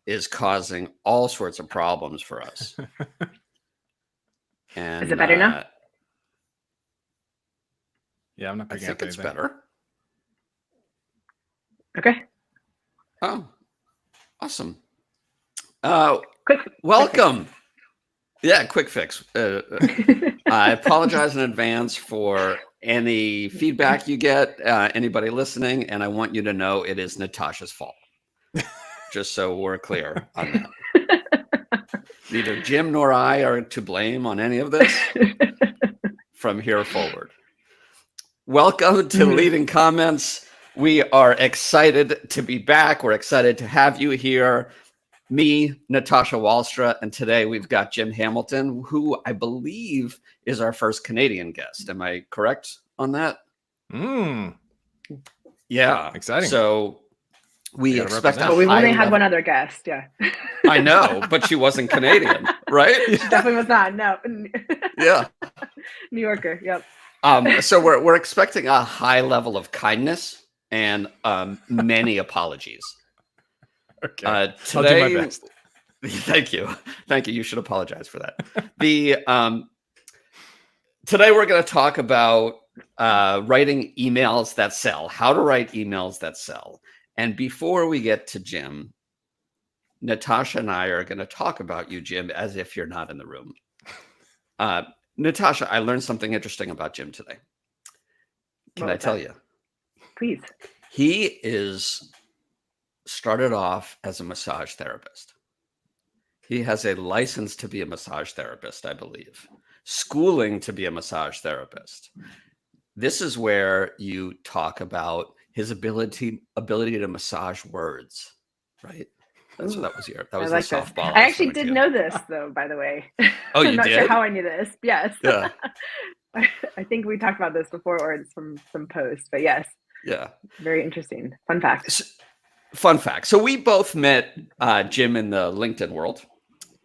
is causing all sorts of problems for us. And is it better now? Yeah, I'm not I picking think up it's anything. better. Okay. Oh, awesome. Quick. Welcome. Yeah, quick fix. I apologize in advance for any feedback you get, anybody listening, and I want you to know it is Natasha's fault. Just so we're clear on that. Neither Jim nor I are to blame on any of this from here forward. Welcome to Leading Comments. We are excited to be back. We're excited to have you here. Me, Natasha Wallstra, and today we've got Jim Hamilton, who I believe is our first Canadian guest. Am I correct on that? Yeah. Exciting. So we expect But we've only had one other guest, yeah. I know, but she wasn't Canadian, right? She definitely was not, no. Yeah. New Yorker, yep. So we're expecting a high level of kindness and many apologies. Okay. Today, I'll do my best. Thank you. You should apologize for that. Today we're going to talk about writing emails that sell, how to write emails that sell. And before we get to Jim, Natasha and I are going to talk about you, Jim, as if you're not in the room. Natasha, I learned something interesting about Jim today. Can I tell you? Please. He is started off as a massage therapist. He has a license to be a massage therapist, I believe. Schooling to be a massage therapist. This is where you talk about his ability to massage words, right? That's what that was. That was like the softball. I actually did know this, though. By the way. Oh, you I'm not did? sure how I knew this. Yes. Yeah. I think we talked about this before, or in some posts. But yes. Yeah. Very interesting. Fun fact. Fun fact. So we both met Jim in the LinkedIn world,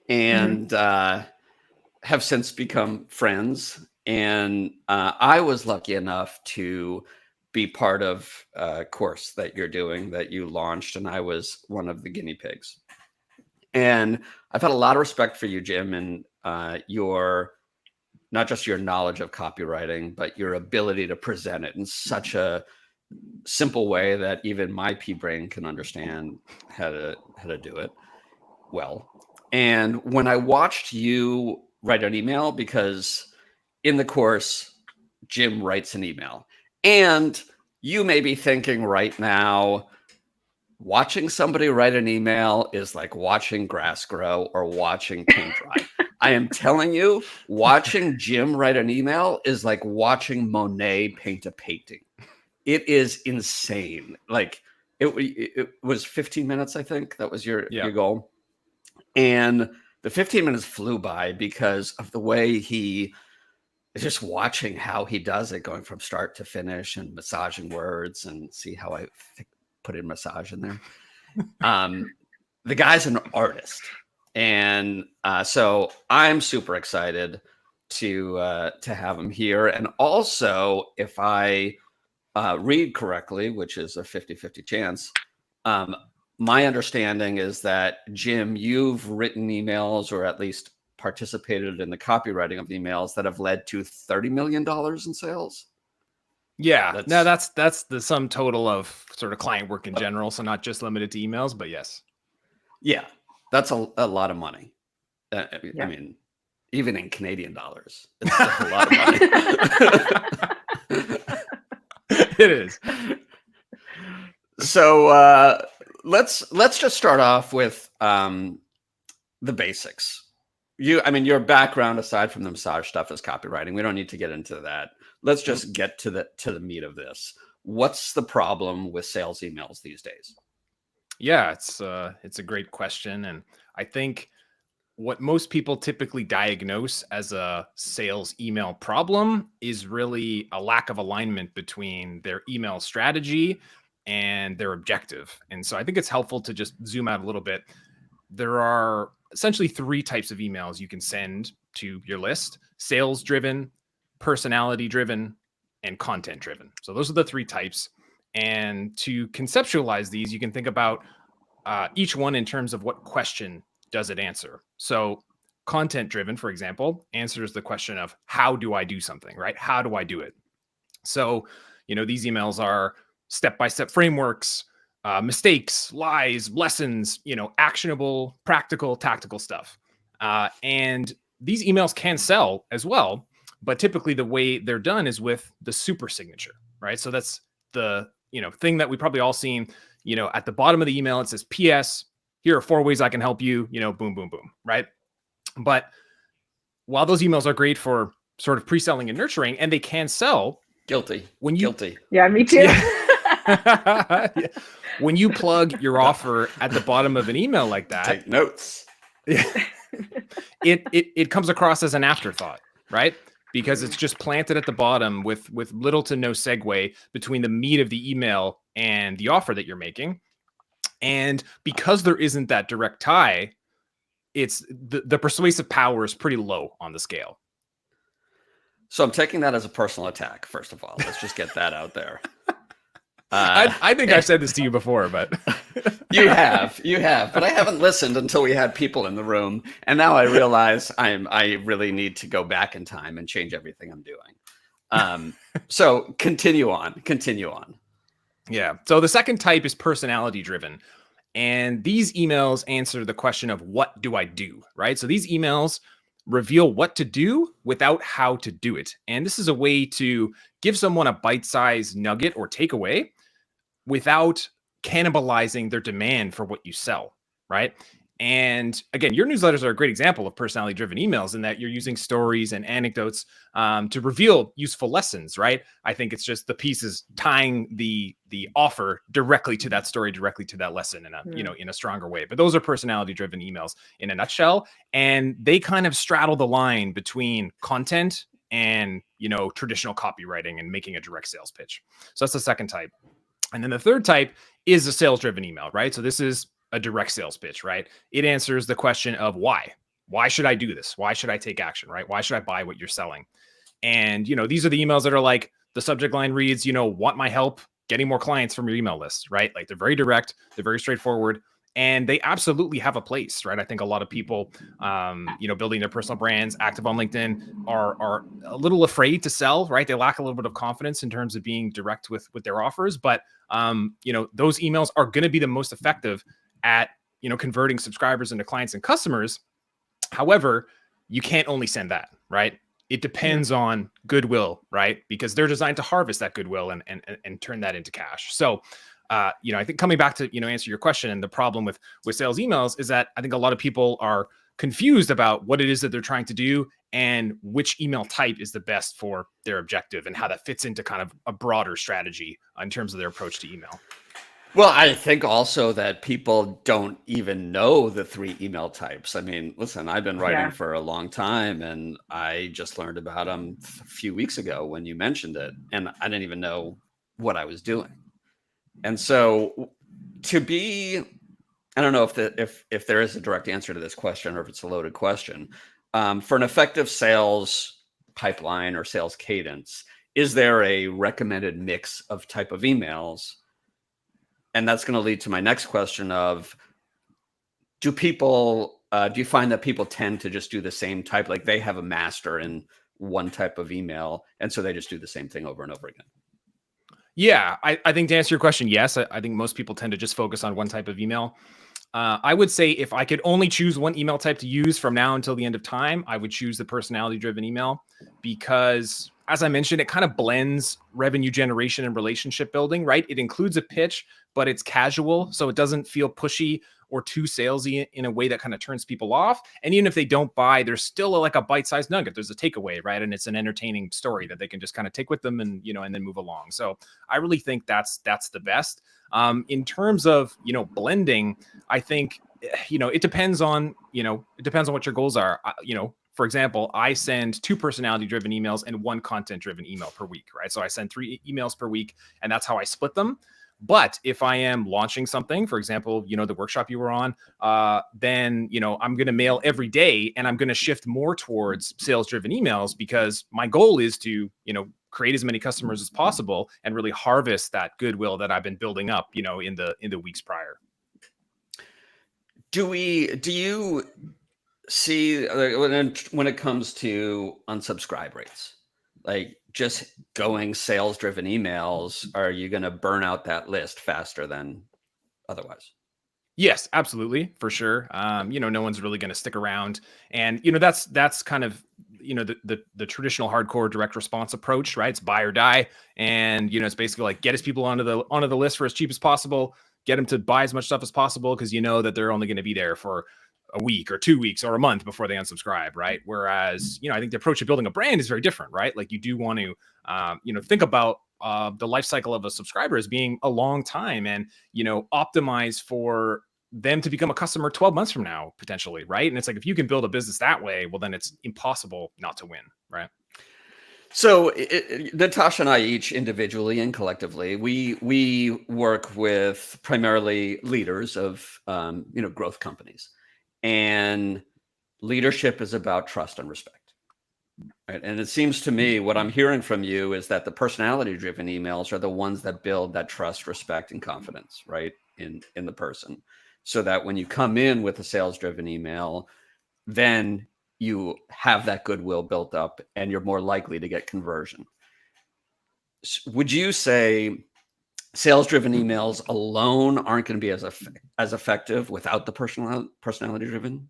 and have since become friends. And I was lucky enough to be part of a course that you're doing that you launched, and I was one of the guinea pigs. And I've had a lot of respect for you, Jim, and your not just your knowledge of copywriting, but your ability to present it in such a simple way that even my pea brain can understand how to do it well. And when I watched you write an email, because in the course, Jim writes an email, and you may be thinking right now, watching somebody write an email is like watching grass grow or watching paint dry. I am telling you, watching Jim write an email is like watching Monet paint a painting. It is insane. Like it was 15 minutes, I think. That was your goal. And the 15 minutes flew by because of the way he is just watching how he does it, going from start to finish and massaging words, and see how I put in massage in there. The guy's an artist. And so I'm super excited to have him here. And also, if I read correctly, which is a 50-50 chance, my understanding is that, Jim, you've written emails, or at least participated in the copywriting of emails that have led to $30 million in sales. Yeah, that's the sum total of sort of client work in general. So not just limited to emails, but yes. Yeah, that's a lot of money. I mean, even in Canadian dollars, it's still a lot of money. It is. So let's just start off with the basics. Your background, aside from the massage stuff, is copywriting. We don't need to get into that. Let's just get to the meat of this. What's the problem with sales emails these days? Yeah, it's a great question, and I think what most people typically diagnose as a sales email problem is really a lack of alignment between their email strategy and their objective. And so I think it's helpful to just zoom out a little bit. There are essentially three types of emails you can send to your list: sales driven, personality driven, and content driven. So those are the three types. And to conceptualize these, you can think about each one in terms of what question does it answer. So content driven, for example, answers the question of how do I do something, right? How do I do it? So, these emails are step-by-step frameworks, mistakes, lies, lessons, actionable, practical, tactical stuff. And these emails can sell as well, but typically the way they're done is with the super signature, right? So that's the, thing that we probably all seen, at the bottom of the email, it says, PS, here are 4 ways I can help you, boom, boom, boom, right? But while those emails are great for sort of pre-selling and nurturing, and they can sell, Guilty. Yeah, me too. Yeah. When you plug your offer at the bottom of an email like that, Take notes. it comes across as an afterthought, right? Because it's just planted at the bottom with little to no segue between the meat of the email and the offer that you're making. And because there isn't that direct tie, it's the persuasive power is pretty low on the scale. So I'm taking that as a personal attack, first of all. Let's just get that out there. I think I've said this to you before, but you have, but I haven't listened until we had people in the room, and now I realize I really need to go back in time and change everything I'm doing. So continue on. Yeah. So the second type is personality driven, and these emails answer the question of what do I do, right? So these emails reveal what to do without how to do it, and this is a way to give someone a bite-sized nugget or takeaway without cannibalizing their demand for what you sell, right? And again, your newsletters are a great example of personality-driven emails in that you're using stories and anecdotes to reveal useful lessons, right? I think it's just the pieces tying the offer directly to that story, directly to that lesson in a in a stronger way. But those are personality-driven emails in a nutshell, and they kind of straddle the line between content and traditional copywriting and making a direct sales pitch. So that's the second type. And then the third type is a sales-driven email, right? So this is a direct sales pitch, right? It answers the question of why. Why should I do this? Why should I take action, right? Why should I buy what you're selling? And, these are the emails that are like, the subject line reads, want my help getting more clients from your email list, right? Like they're very direct, they're very straightforward, and they absolutely have a place, right? I think a lot of people, building their personal brands, active on LinkedIn, are a little afraid to sell, right? They lack a little bit of confidence in terms of being direct with their offers, but those emails are going to be the most effective at converting subscribers into clients and customers. However, you can't only send that, right? It depends on goodwill, right? Because they're designed to harvest that goodwill and turn that into cash. So I think coming back to answer your question, and the problem with sales emails is that I think a lot of people are confused about what it is that they're trying to do and which email type is the best for their objective and how that fits into kind of a broader strategy in terms of their approach to email. Well, I think also that people don't even know the 3 email types. I mean, listen, I've been writing for a long time, and I just learned about them a few weeks ago when you mentioned it, and I didn't even know what I was doing. And so I don't know if there is a direct answer to this question or if it's a loaded question. For an effective sales pipeline or sales cadence, is there a recommended mix of type of emails? And that's going to lead to my next question of, do you find that people tend to just do the same type? Like they have a master in one type of email, and so they just do the same thing over and over again? Yeah, I think to answer your question, yes, I think most people tend to just focus on one type of email. I would say if I could only choose one email type to use from now until the end of time, I would choose the personality-driven email because, as I mentioned, it kind of blends revenue generation and relationship building, right? It includes a pitch, but it's casual, so it doesn't feel pushy or too salesy in a way that kind of turns people off. And even if they don't buy, there's still like a bite-sized nugget. There's a takeaway, right? And it's an entertaining story that they can just kind of take with them and, and then move along. So I really think that's the best. In terms of, blending, I think, it depends on what your goals are. For example, I send 2 personality-driven emails and 1 content-driven email per week, right? So I send 3 emails per week, and that's how I split them. But if I am launching something, for example, the workshop you were on, then, I'm going to mail every day, and I'm going to shift more towards sales-driven emails because my goal is to, create as many customers as possible and really harvest that goodwill that I've been building up, in the weeks prior. Do you see when it comes to unsubscribe rates, like just going sales driven emails, are you going to burn out that list faster than otherwise? Yes, absolutely, for sure. No one's really going to stick around, and that's kind of the traditional hardcore direct response approach, right? It's buy or die, and it's basically like get as people onto the list for as cheap as possible, get them to buy as much stuff as possible because you know that they're only going to be there for a week or 2 weeks or a month before they unsubscribe, right? Whereas I think the approach of building a brand is very different, right? Like you do want to think about the life cycle of a subscriber as being a long time, and optimize for them to become a customer 12 months from now, potentially, right? And it's like, if you can build a business that way, well, then it's impossible not to win, right? So Natasha and I each individually and collectively, we work with primarily leaders of growth companies, and leadership is about trust and respect, right? And it seems to me what I'm hearing from you is that the personality driven emails are the ones that build that trust, respect, and confidence, right, in the person, so that when you come in with a sales driven email, then you have that goodwill built up and you're more likely to get conversion. Would you say sales driven emails alone aren't going to be as effective without the personality driven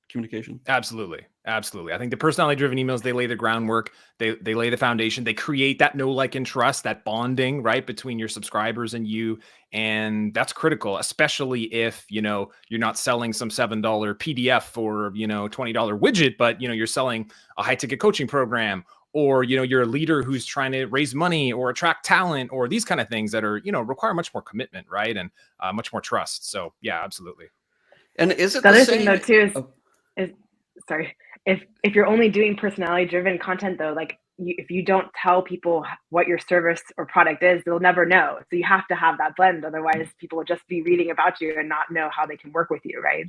communication? Absolutely. Absolutely. I think the personality driven emails, they lay the groundwork, they lay the foundation, they create that know, like, and trust, that bonding, right, between your subscribers and you. And that's critical, especially if, you're not selling some $7 PDF for, $20 widget, but, you're selling a high ticket coaching program, or, you're a leader who's trying to raise money or attract talent, or these kind of things that are, require much more commitment, right? And much more trust. So yeah, absolutely. And is it the the other same? thing though too Oh, is sorry, if you're only doing personality driven content though, like if you don't tell people what your service or product is, they'll never know. So you have to have that blend, otherwise people will just be reading about you and not know how they can work with you, right?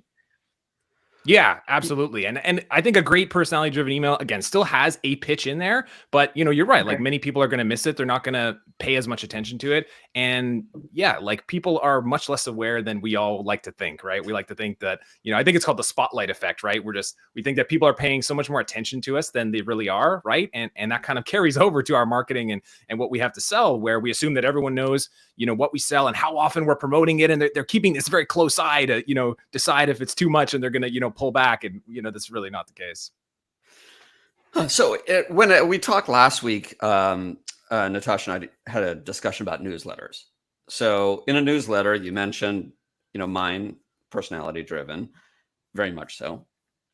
Yeah, absolutely. And I think a great personality driven email, again, still has a pitch in there, but you're right. Like, Okay. many people are going to miss it. They're not going to pay as much attention to it. And yeah, like, people are much less aware than we all like to think, right? We like to think that, I think it's called the spotlight effect, right? We think that people are paying so much more attention to us than they really are, right? And that kind of carries over to our marketing and what we have to sell, where we assume that everyone knows, what we sell and how often we're promoting it. And they're keeping this very close eye to, decide if it's too much, and they're going to, pull back. And, that's really not the case. So when we talked last week, Natasha and I had a discussion about newsletters. So in a newsletter, you mentioned, mine, personality driven, very much so.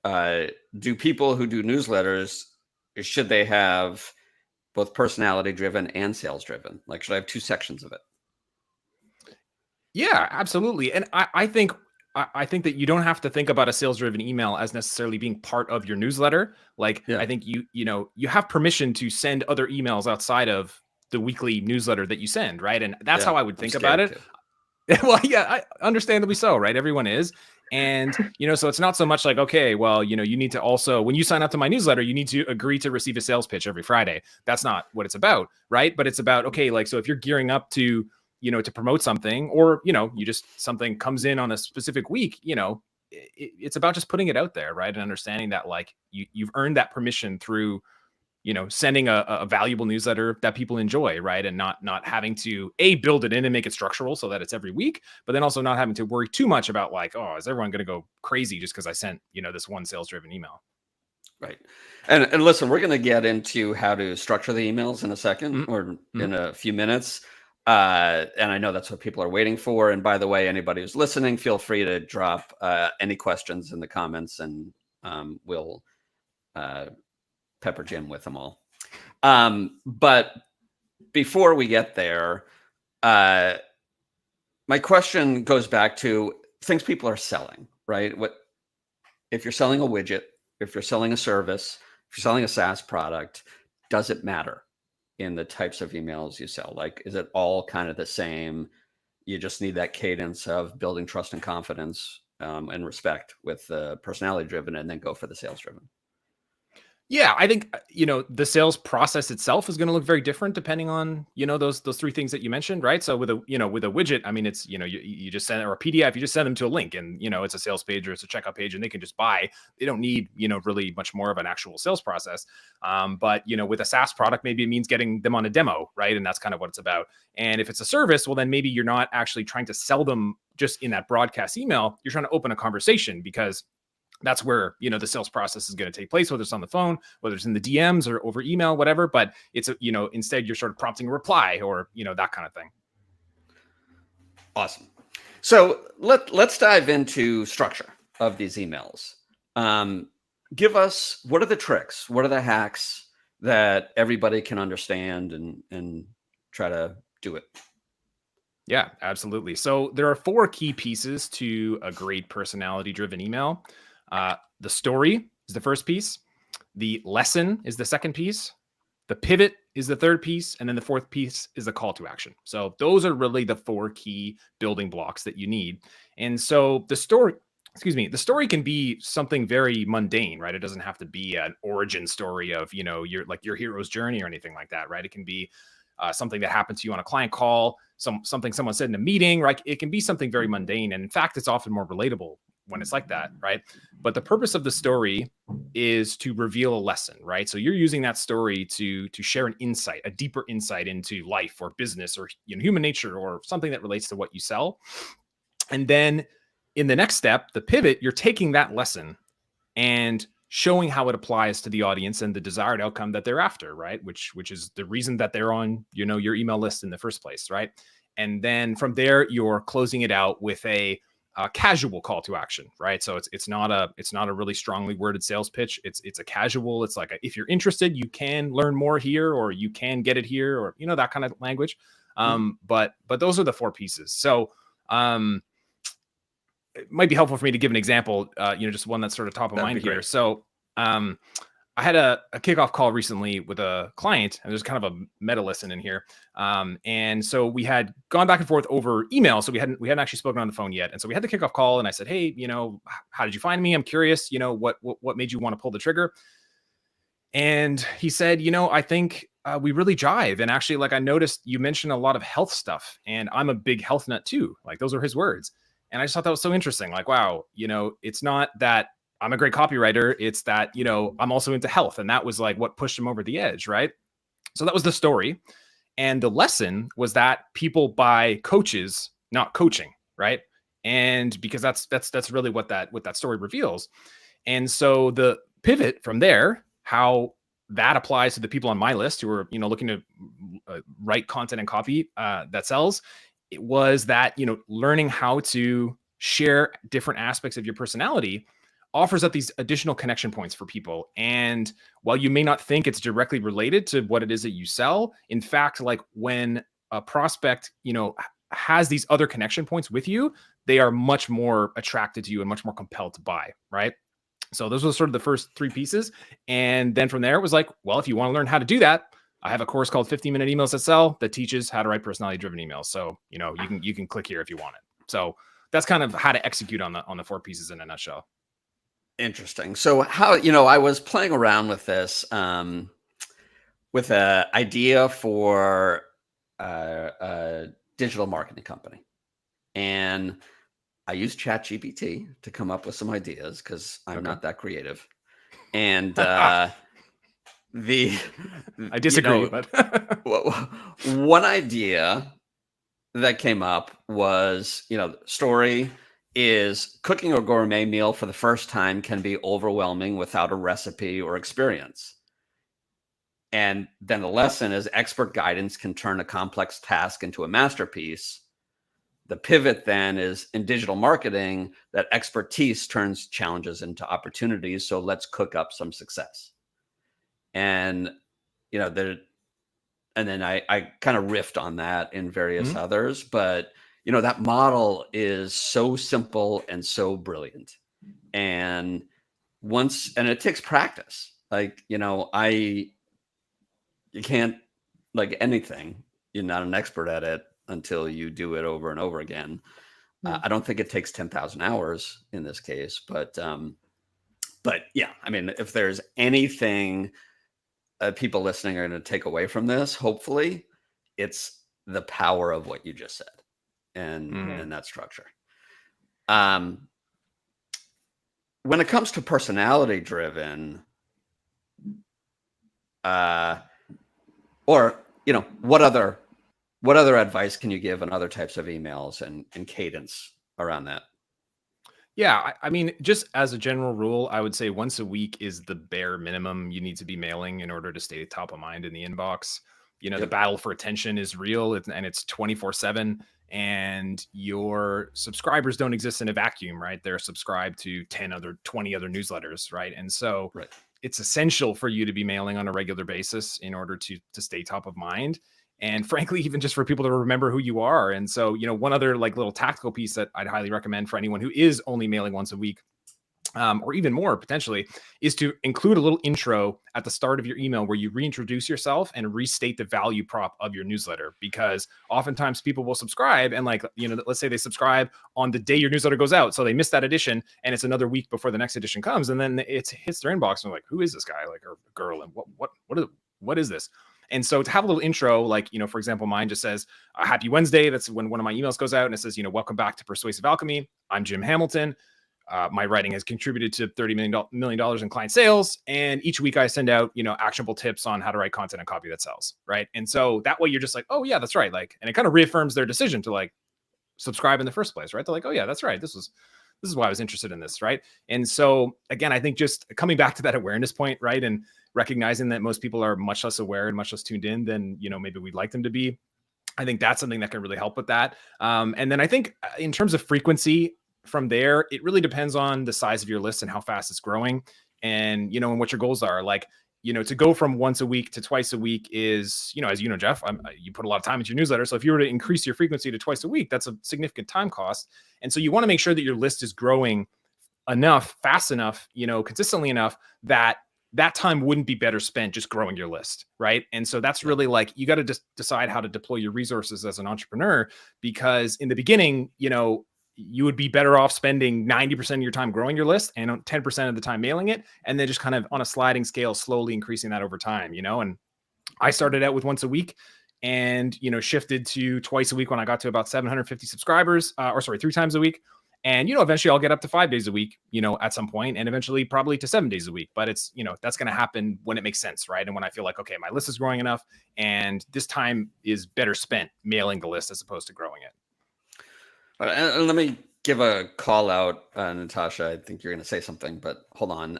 Do people who do newsletters, should they have both personality driven and sales driven? Like, should I have two sections of it? Yeah, absolutely. And I think that you don't have to think about a sales driven email as necessarily being part of your newsletter. Like, Yeah. I think you have permission to send other emails outside of the weekly newsletter that you send, right? And that's Yeah, how I would I'm think about scared it. too. Well, yeah, understandably so, right? Everyone is. And, so it's not so much like, okay, well, you need to also, when you sign up to my newsletter, you need to agree to receive a sales pitch every Friday. That's not what it's about, right? But it's about, okay, like, so if you're gearing up to, to promote something, or, something comes in on a specific week, it's about just putting it out there, right? And understanding that, like, you've earned that permission through, sending a valuable newsletter that people enjoy, right? And not having to build it in and make it structural so that it's every week, but then also not having to worry too much about, like, oh, is everyone going to go crazy just because I sent, this one sales driven email? Right. And listen, we're going to get into how to structure the emails in a second, or in a few minutes. And I know that's what people are waiting for. And by the way, anybody who's listening, feel free to drop any questions in the comments, and we'll pepper Jim with them all. But before we get there, my question goes back to things people are selling, right? If you're selling a widget, if you're selling a service, if you're selling a SaaS product, does it matter in the types of emails you sell? Like, is it all kind of the same? You just need that cadence of building trust and confidence and respect with the personality driven, and then go for the sales driven. Yeah, I think the sales process itself is going to look very different depending on those three things that you mentioned, right? So with a widget, I mean, it's you just send, or a PDF, you just send them to a link, and it's a sales page or it's a checkout page, and they can just buy. They don't need really much more of an actual sales process. But with a SaaS product, maybe it means getting them on a demo, right? And that's kind of what it's about. And if it's a service, well, then maybe you're not actually trying to sell them just in that broadcast email. You're trying to open a conversation, because that's where the sales process is going to take place, whether it's on the phone, whether it's in the DMs or over email, whatever. But it's instead you're sort of prompting a reply, or that kind of thing. Awesome. So let's dive into structure of these emails. Give us, what are the tricks? What are the hacks that everybody can understand and try to do it? Yeah, absolutely. So there are 4 key pieces to a great personality-driven email. The story is the first piece. The lesson is the second piece. The pivot is the third piece. And then the fourth piece is the call to action. So those are really the 4 key building blocks that you need. And so the story can be something very mundane, right? It doesn't have to be an origin story of, your hero's journey or anything like that, right? It can be something that happened to you on a client call, something someone said in a meeting, right? It can be something very mundane. And in fact, it's often more relatable when it's like that, right? But the purpose of the story is to reveal a lesson, right? So you're using that story to share an insight, a deeper insight into life or business or human nature, or something that relates to what you sell. And then in the next step, the pivot, you're taking that lesson and showing how it applies to the audience and the desired outcome that they're after, right? Which is the reason that they're on, your email list in the first place, right? And then from there, you're closing it out with a casual call to action, right? So it's not a really strongly worded sales pitch. It's a casual. It's like if you're interested, you can learn more here, or you can get it here, or that kind of language. But those are the 4 pieces. So it might be helpful for me to give an example. Just one that's sort of top of mind here. So I had a kickoff call recently with a client, and there's kind of a meta lesson in here. And so we had gone back and forth over email. So we hadn't actually spoken on the phone yet. And so we had the kickoff call, and I said, hey, how did you find me? I'm curious, what made you want to pull the trigger? And he said, I think we really jive. And actually, like, I noticed you mentioned a lot of health stuff, and I'm a big health nut too. Like, those are his words. And I just thought that was so interesting. Like, wow, it's not that I'm a great copywriter. It's that, I'm also into health. And that was like what pushed him over the edge, right? So that was the story. And the lesson was that people buy coaches, not coaching, right? And because that's really what that story reveals. And so the pivot from there, how that applies to the people on my list who are, looking to write content and copy that sells, it was that, learning how to share different aspects of your personality offers up these additional connection points for people. And while you may not think it's directly related to what it is that you sell, in fact, like when a prospect, has these other connection points with you, they are much more attracted to you and much more compelled to buy, right? So those were sort of the first 3 pieces. And then from there, it was like, well, if you want to learn how to do that, I have a course called 15-Minute Emails That Sell that teaches how to write personality-driven emails. So, you can click here if you want it. So that's kind of how to execute on the 4 pieces in a nutshell. Interesting. So how, I was playing around with this, with an idea for a digital marketing company. And I used ChatGPT to come up with some ideas because I'm not that creative. And I disagree, but one idea that came up was, story is cooking a gourmet meal for the first time can be overwhelming without a recipe or experience. And then the lesson is expert guidance can turn a complex task into a masterpiece. The pivot then is in digital marketing that expertise turns challenges into opportunities. So let's cook up some success. And, and then I kind of riffed on that in various others, but that model is so simple and so brilliant. And it takes practice. Like, you can't, like anything, you're not an expert at it until you do it over and over again. I don't think it takes 10,000 hours in this case, but But yeah, I mean, if there's anything people listening are going to take away from this, hopefully, it's the power of what you just said and that structure. When it comes to personality driven, or what other advice can you give on other types of emails and cadence around that? Yeah, I mean, just as a general rule, I would say once a week is the bare minimum you need to be mailing in order to stay top of mind in the inbox. The battle for attention is real, and it's 24/7. And your subscribers don't exist in a vacuum, right? They're subscribed to 20 other newsletters, right? And so it's essential for you to be mailing on a regular basis in order to stay top of mind. And frankly, even just for people to remember who you are. And so, one other like little tactical piece that I'd highly recommend for anyone who is only mailing once a week, or even more potentially, is to include a little intro at the start of your email where you reintroduce yourself and restate the value prop of your newsletter. Because oftentimes people will subscribe and let's say they subscribe on the day your newsletter goes out. So they missed that edition and it's another week before the next edition comes. And then it hits their inbox and they're like, who is this guy? Or girl? And what is this? And so to have a little intro, for example, mine just says, happy Wednesday. That's when one of my emails goes out and it says, welcome back to Persuasive Alchemy. I'm Jim Hamilton. My writing has contributed to $30 million in client sales. And each week I send out, actionable tips on how to write content and copy that sells. Right. And so that way you're just like, oh yeah, that's right. And it kind of reaffirms their decision to subscribe in the first place. Right. They're like, oh yeah, that's right. This is why I was interested in this. Right. And so again, I think just coming back to that awareness point, right. And recognizing that most people are much less aware and much less tuned in than, maybe we'd like them to be. I think that's something that can really help with that. And then I think in terms of frequency from there, it really depends on the size of your list and how fast it's growing and, and what your goals are. To go from once a week to twice a week is, as you know, Jeff, you put a lot of time into your newsletter. So if you were to increase your frequency to twice a week, that's a significant time cost. And so you want to make sure that your list is growing enough, fast enough, consistently enough that time wouldn't be better spent just growing your list, right? And so that's really you got to just decide how to deploy your resources as an entrepreneur, because in the beginning, you would be better off spending 90% of your time growing your list and 10% of the time mailing it, and then just kind of on a sliding scale, slowly increasing that over time, And I started out with once a week and, shifted to twice a week when I got to about 750 subscribers, 3 times a week. And, eventually I'll get up to 5 days a week, at some point, and eventually probably to 7 days a week. But it's, that's going to happen when it makes sense, right? And when I feel like, okay, my list is growing enough and this time is better spent mailing the list as opposed to growing it. And let me give a call out, Natasha. I think you're going to say something, but hold on.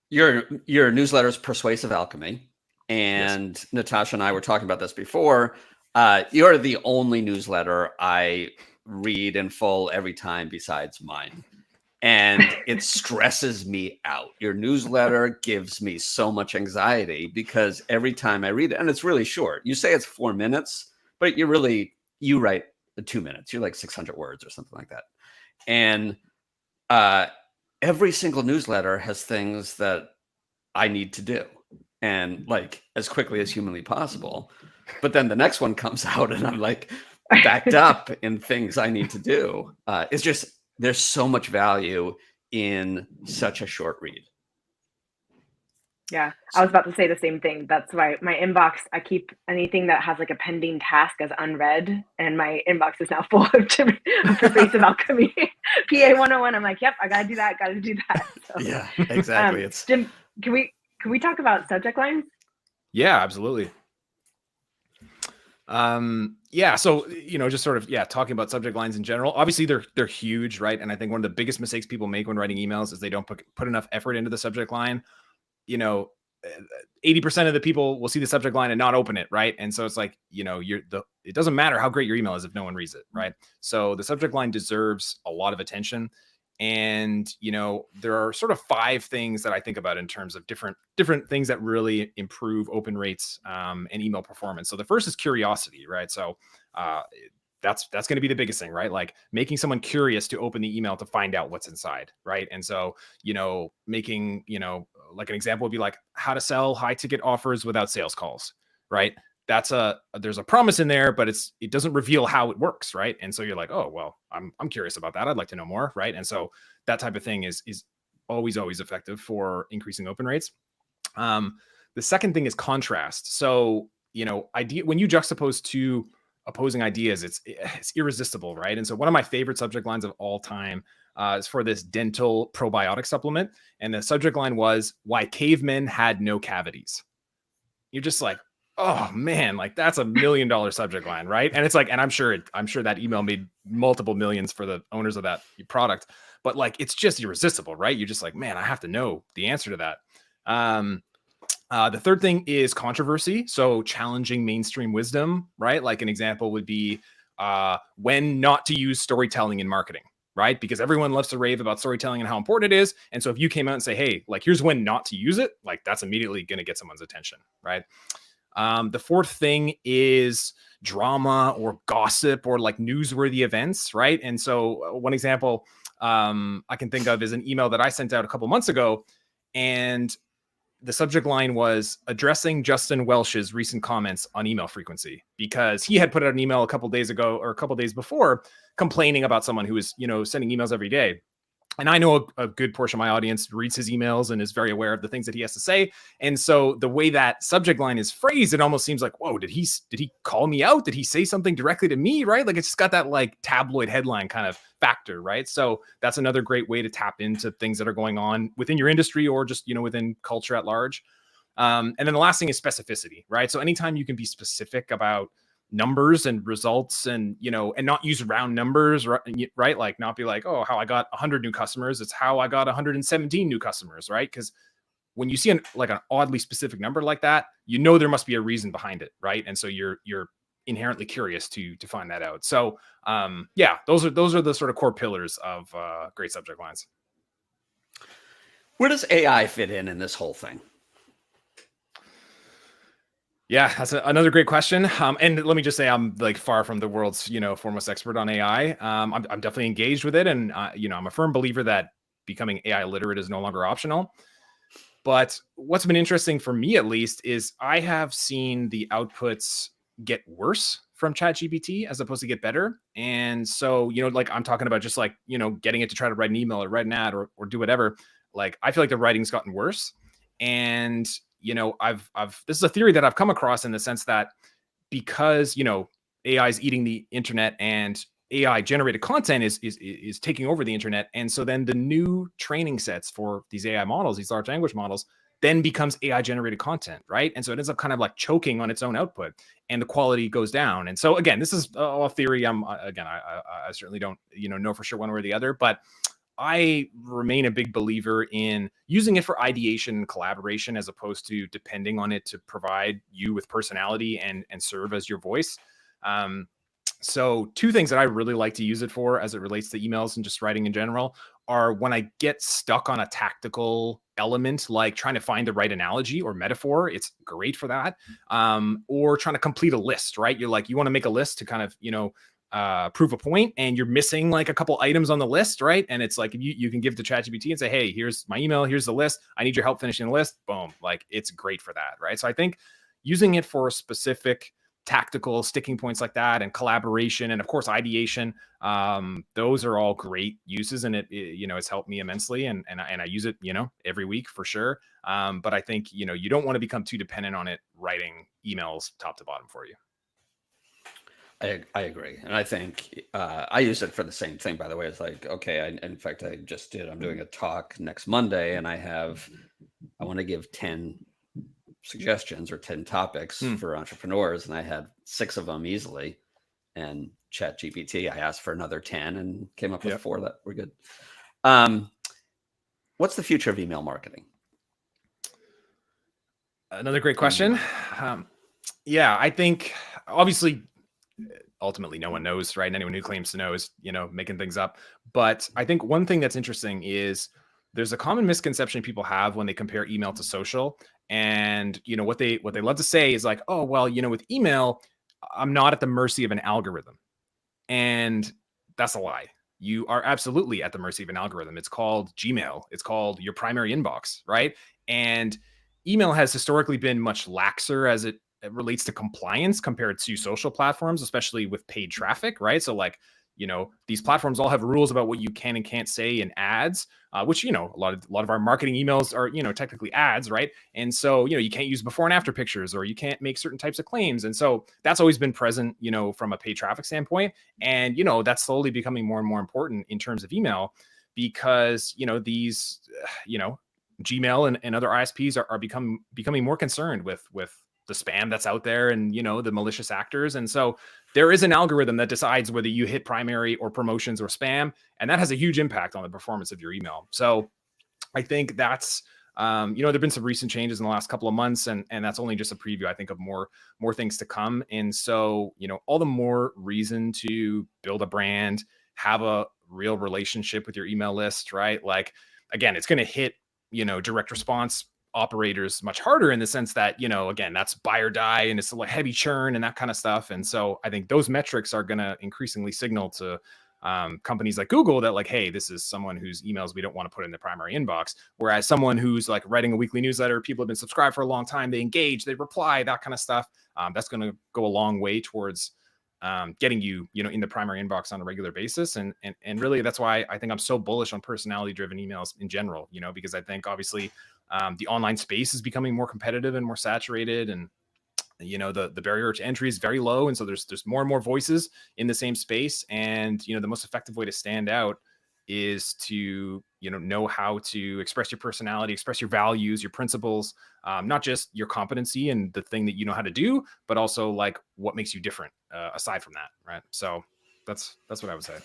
Your newsletter is Persuasive Alchemy, and yes. Natasha and I were talking about this before. You're the only newsletter I read in full every time besides mine, and it stresses me out. Your newsletter gives me so much anxiety because every time I read it, and it's really short. You say it's 4 minutes, but you write 2 minutes. You're like 600 words or something like that. And every single newsletter has things that I need to do, and as quickly as humanly possible. But then the next one comes out and I'm backed up in things I need to do. It's just, there's so much value in such a short read. Yeah, I was about to say the same thing. That's why my inbox, I keep anything that has a pending task as unread, and my inbox is now full of Persuasive Alchemy, PA 101. I'm like, yep, I gotta do that. So, yeah, exactly. Jim, can we talk about subject lines? Yeah, absolutely. So, just sort of, talking about subject lines in general, obviously they're huge, right? And I think one of the biggest mistakes people make when writing emails is they don't put enough effort into the subject line. 80% of the people will see the subject line and not open it, right? And so it's it doesn't matter how great your email is if no one reads it, right? So the subject line deserves a lot of attention. And, there are sort of 5 things that I think about in terms of different things that really improve open rates and email performance. So the first is curiosity, right? So that's going to be the biggest thing, right? Making someone curious to open the email to find out what's inside, right? And so, making, an example would be how to sell high ticket offers without sales calls, right? There's a promise in there, but it doesn't reveal how it works, right? And so you're like, oh, well, I'm curious about that. I'd like to know more, right? And so that type of thing is always effective for increasing open rates. The second thing is contrast. So, when you juxtapose two opposing ideas, it's irresistible, right? And so one of my favorite subject lines of all time is for this dental probiotic supplement. And the subject line was, "Why cavemen had no cavities." You're just like, oh man, like that's $1 million subject line, right? And it's like, and I'm sure that email made multiple millions for the owners of that product, but like, it's just irresistible, right? You're just like, man, I have to know the answer to that. The third thing is controversy. So challenging mainstream wisdom, right? Like an example would be when not to use storytelling in marketing, right? Because everyone loves to rave about storytelling and how important it is. And so if you came out and say, hey, like, here's when not to use it, like that's immediately going to get someone's attention, right? The fourth thing is drama or gossip or like newsworthy events, right? And so one example I can think of is an email that I sent out a couple months ago, and the subject line was addressing Justin Welsh's recent comments on email frequency, because he had put out an email a couple days ago or a couple days before complaining about someone who was, sending emails every day. And I know a good portion of my audience reads his emails and is very aware of the things that he has to say. And so the way that subject line is phrased, it almost seems like, whoa, did he call me out? Did he say something directly to me? Right? Like it's just got that like tabloid headline kind of factor, right? So that's another great way to tap into things that are going on within your industry or just, within culture at large. And then the last thing is specificity, right? So anytime you can be specific about numbers and results and, and not use round numbers, right? Like not be like, oh, how I got 100 new customers. It's how I got 117 new customers, right? Because when you see an oddly specific number like that, there must be a reason behind it, right? And so you're inherently curious to find that out. So those are the sort of core pillars of great subject lines. Where does AI fit in this whole thing? Yeah, that's another great question. And let me just say, I'm like far from the world's, foremost expert on AI. I'm definitely engaged with it. And, I'm a firm believer that becoming AI literate is no longer optional. But what's been interesting for me, at least, is I have seen the outputs get worse from ChatGPT as opposed to get better. And so, like I'm talking about just like, getting it to try to write an email or write an ad or do whatever. Like, I feel like the writing's gotten worse. And I've this is a theory that I've come across in the sense that because, AI is eating the internet and AI generated content is taking over the internet. And so then the new training sets for these AI models, these large language models, then becomes AI generated content, right? And so it ends up kind of like choking on its own output and the quality goes down. And so again, this is a theory. I certainly don't, know for sure one way or the other, but I remain a big believer in using it for ideation and collaboration as opposed to depending on it to provide you with personality and serve as your voice. So two things that I really like to use it for as it relates to emails and just writing in general are when I get stuck on a tactical element, like trying to find the right analogy or metaphor. It's great for that. Or trying to complete a list, right? You want to make a list to kind of, prove a point and you're missing like a couple items on the list, right? And it's like, you can give to ChatGPT and say, hey, here's my email, here's the list. I need your help finishing the list. Boom. Like it's great for that, right? So I think using it for specific tactical sticking points like that and collaboration and of course ideation, those are all great uses, and it's helped me immensely, and I use it every week for sure. But I think you don't want to become too dependent on it writing emails top to bottom for you. I agree. And I think I use it for the same thing, by the way. It's like, okay, in fact, I'm doing a talk next Monday and I want to give 10 suggestions or 10 topics for entrepreneurs. And I had 6 of them easily. And ChatGPT, I asked for another 10 and came up with 4 that were good. What's the future of email marketing? Another great question. I think obviously ultimately no one knows, right? And anyone who claims to know is, making things up. But I think one thing that's interesting is there's a common misconception people have when they compare email to social. And, what they love to say is like, oh, well, with email, I'm not at the mercy of an algorithm. And that's a lie. You are absolutely at the mercy of an algorithm. It's called Gmail. It's called your primary inbox, right? And email has historically been much laxer as it relates to compliance compared to social platforms, especially with paid traffic, right? So like these platforms all have rules about what you can and can't say in ads, which, a lot of our marketing emails are, technically ads, right? And so, you can't use before and after pictures, or you can't make certain types of claims. And so that's always been present, from a paid traffic standpoint. And, that's slowly becoming more and more important in terms of email, because, these, Gmail and other ISPs are becoming more concerned with the spam that's out there, and the malicious actors. And so there is an algorithm that decides whether you hit primary or promotions or spam, and that has a huge impact on the performance of your email. So I think that's there've been some recent changes in the last couple of months, and that's only just a preview, I think, of more things to come. And so all the more reason to build a brand, have a real relationship with your email list, right? Like, again, it's going to hit direct response operators much harder, in the sense that, again, that's buy or die, and it's like heavy churn and that kind of stuff. And so I think those metrics are going to increasingly signal to companies like Google that, like, hey, this is someone whose emails we don't want to put in the primary inbox. Whereas someone who's like writing a weekly newsletter, people have been subscribed for a long time, they engage, they reply, that kind of stuff. That's going to go a long way towards getting you, in the primary inbox on a regular basis. And really, that's why I think I'm so bullish on personality driven emails in general, because I think obviously the online space is becoming more competitive and more saturated, and the barrier to entry is very low. And so there's more and more voices in the same space. And, the most effective way to stand out is to, know how to express your personality, express your values, your principles, not just your competency and the thing that you know how to do, but also like what makes you different aside from that. Right. So that's what I would say.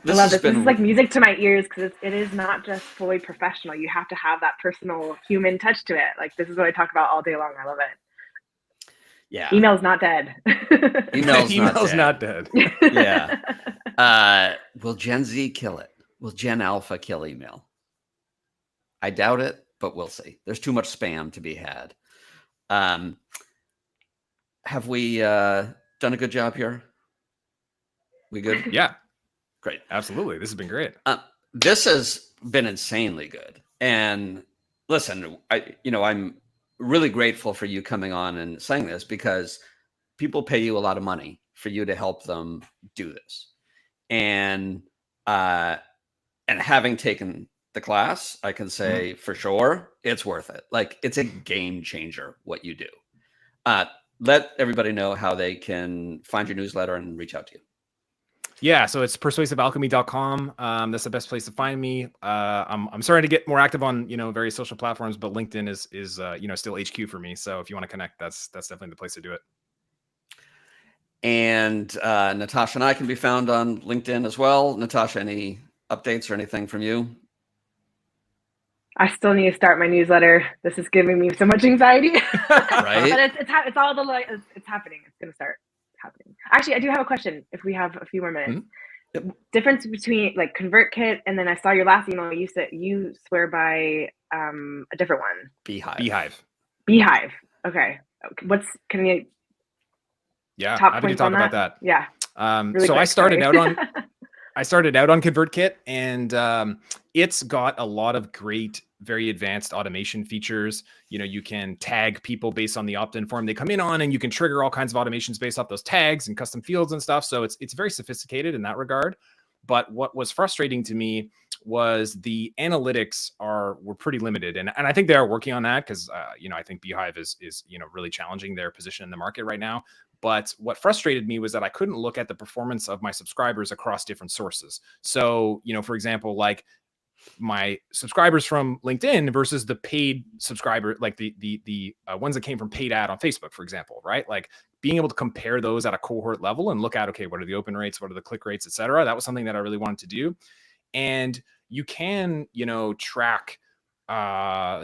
I love this. This is like music to my ears, because it is not just fully professional. You have to have that personal human touch to it. Like, this is what I talk about all day long. I love it. Yeah. Email's not dead. Email's not dead. Yeah. Will Gen Z kill it? Will Gen Alpha kill email? I doubt it, but we'll see. There's too much spam to be had. Have we done a good job here? We good? Yeah. Great. Absolutely. This has been great. This has been insanely good. And listen, I'm really grateful for you coming on and saying this, because people pay you a lot of money for you to help them do this. And having taken the class, I can say for sure it's worth it. Like, it's a game changer what you do. Let everybody know how they can find your newsletter and reach out to you. Yeah, so it's persuasivealchemy.com. That's the best place to find me. I'm starting to get more active on various social platforms, but LinkedIn is still HQ for me. So if you want to connect, that's definitely the place to do it. And Natasha and I can be found on LinkedIn as well. Natasha, any updates or anything from you? I still need to start my newsletter. This is giving me so much anxiety. Right? But it's all it's happening. It's going to start happening. Actually, I do have a question if we have a few more minutes. Mm-hmm. Yep. Difference between like ConvertKit, and then I saw your last email. You said you swear by a different one. Beehive. Okay. Can you? Yeah, top happy to points talk on about that? that. Yeah. Really so quick, I started sorry. out on ConvertKit, and it's got a lot of great, very advanced automation features. You can tag people based on the opt-in form they come in on, and you can trigger all kinds of automations based off those tags and custom fields and stuff. So it's very sophisticated in that regard. But what was frustrating to me was the analytics were pretty limited, and I think they are working on that, because I think Beehive is really challenging their position in the market right now. But what frustrated me was that I couldn't look at the performance of my subscribers across different sources. So, for example, like my subscribers from LinkedIn versus the paid subscriber, like the ones that came from paid ad on Facebook, for example, right? Like being able to compare those at a cohort level and look at, okay, what are the open rates? What are the click rates, et cetera? That was something that I really wanted to do. And you can, track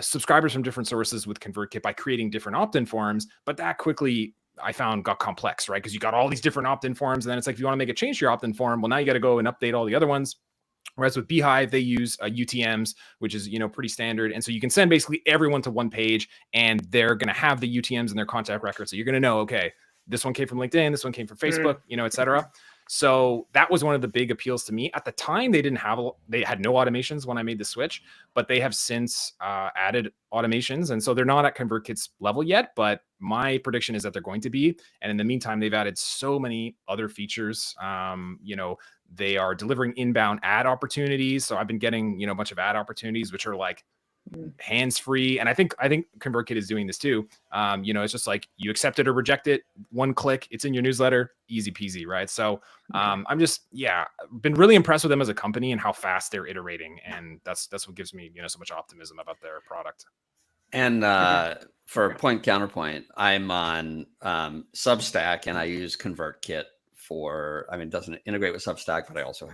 subscribers from different sources with ConvertKit by creating different opt-in forms, but that quickly I found got complex, right? Because you got all these different opt-in forms, and then it's like, if you want to make a change to your opt-in form, well, now you got to go and update all the other ones. Whereas with Beehive, they use UTMs, which is, pretty standard. And so you can send basically everyone to one page, and they're going to have the UTMs in their contact record. So you're going to know, okay, this one came from LinkedIn, this one came from Facebook, et cetera. So that was one of the big appeals to me. At the time, they had no automations when I made the switch, but they have since added automations. And so they're not at ConvertKit's level yet, but my prediction is that they're going to be. And in the meantime, they've added so many other features. They are delivering inbound ad opportunities. So I've been getting, a bunch of ad opportunities, which are like hands-free. And I think ConvertKit is doing this too. It's just like you accept it or reject it, one click, it's in your newsletter, easy peasy, right? So I'm just, been really impressed with them as a company and how fast they're iterating. And that's what gives me, so much optimism about their product. And for point counterpoint, I'm on Substack, and I use ConvertKit it doesn't integrate with Substack, but I also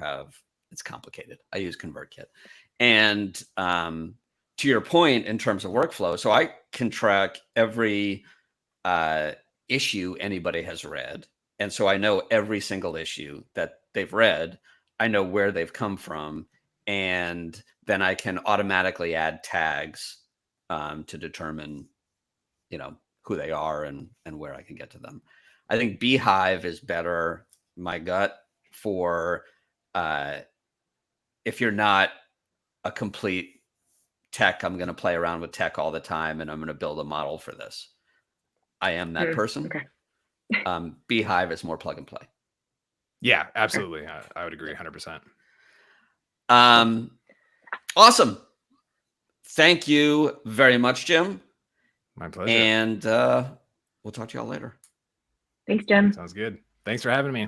it's complicated. I use ConvertKit. And to your point in terms of workflow, so I can track every issue anybody has read. And so I know every single issue that they've read. I know where they've come from. And then I can automatically add tags to determine, who they are and where I can get to them. I think Beehive is better, my gut, for if you're not a complete tech, I'm going to play around with tech all the time and I'm going to build a model for this. I am that person. Okay. Beehive is more plug and play. Yeah, absolutely. I would agree 100%. Awesome. Thank you very much, Jim. My pleasure. And we'll talk to y'all later. Thanks, Jim. Sounds good. Thanks for having me.